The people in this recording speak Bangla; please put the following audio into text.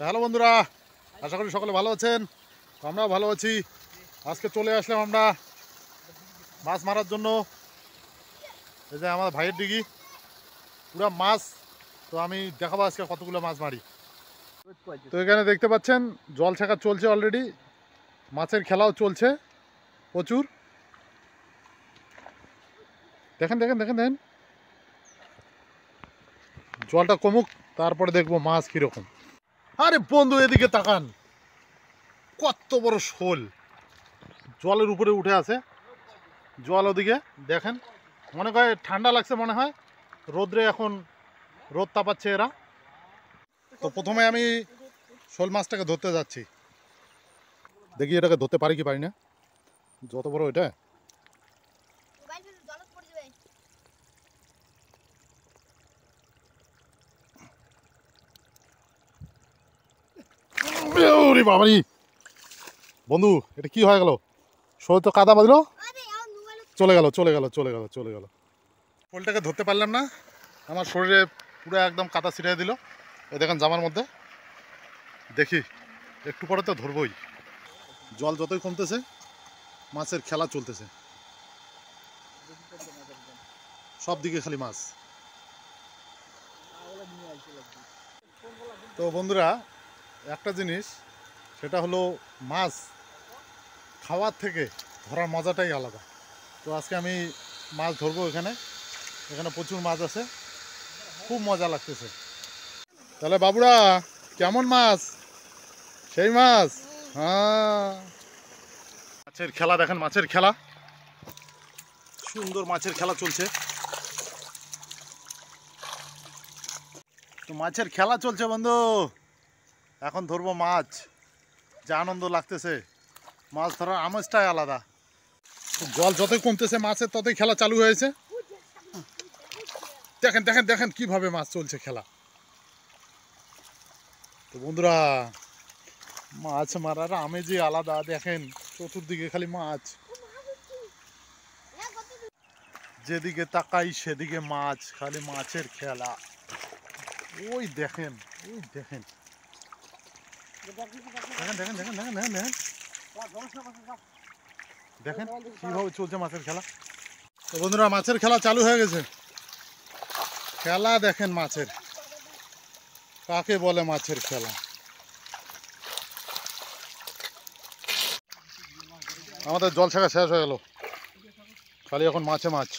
হ্যালো বন্ধুরা, আশা করি সকলে ভালো আছেন। আমরাও ভালো আছি। আজকে চলে আসলাম আমরা মাছ মারার জন্য। এই যে আমার ভাইয়ের ডিগি, পুরা মাছ। তো আমি দেখাবো আজকে কতগুলো মাছ মারি। তো এখানে দেখতে পাচ্ছেন জল ছাকা চলছে অলরেডি, মাছের খেলাও চলছে প্রচুর। দেখেন দেখেন দেখেন দেখেন, জলটা কমুক তারপরে দেখবো মাছ কিরকম। আরে বন্ধু এদিকে তাকান, কত বড় শোল জলের উপরে উঠে আছে। জল ওদিকে দেখেন, মনে হয় ঠান্ডা লাগছে, মনে হয় রোদ্রে এখন রোদ তাপাচ্ছে এরা। তো প্রথমে আমি শোল মাছটাকে ধরতে যাচ্ছি, দেখি এটাকে ধরতে পারি কি পারি না। যত বড় এটা, বাবারি বন্ধু এটা কি হয়ে গেল? শোল তো কাদা বাঁধলো, চলে গেল চলে গেল চলে গেল চলে গেল। শোলটাকে ধরতে পারলাম না, আমার শরীরে পুরো একদম কাদা ছিটিয়ে দিল। এই দেখেন জামার মধ্যে। দেখি একটু পরে তো ধরবই। জল যতই কমতেছে মাছের খেলা চলতেছে, সব দিকে খালি মাছ। তো বন্ধুরা একটা জিনিস, সেটা হলো মাছ খাওয়ার থেকে ধরার মজাটাই আলাদা। তো আজকে আমি মাছ ধরবো এখানে, এখানে প্রচুর মাছ আছে, খুব মজা লাগতেছে। তাহলে বাবুরা কেমন মাছ? সেই মাছ। হ্যাঁ, মাছের খেলা দেখেন, মাছের খেলা, সুন্দর মাছের খেলা চলছে। তো মাছের খেলা চলছে বন্ধু, এখন ধরবো মাছ। যে আনন্দ লাগতেছে, মাছ ধরার আমেজটাই আলাদা। জল যতই কমতেছে মাছের ততই খেলা চালু হয়েছে। দেখেন দেখেন দেখেন কিভাবে মাছ চলছে খেলা। তো বন্ধুরা মাছ মারার আমেজই আলাদা। দেখেন চতুর্দিকে খালি মাছ, যেদিকে তাকাই সেদিকে মাছ, খালি মাছের খেলা। ওই দেখেন, ওই দেখেন দেখেন দেখেন দেখেন দেখেন দেখেন দেখেন দেখেন কিভাবে চলছে মাছের খেলা। তো বন্ধুরা মাছের খেলা চালু হয়ে গেছে। খেলা দেখেন মাছের, কাকে বলে মাছের খেলা। আমাদের জল ছাকা শেষ হয়ে গেল, খালি এখন মাছে মাছ।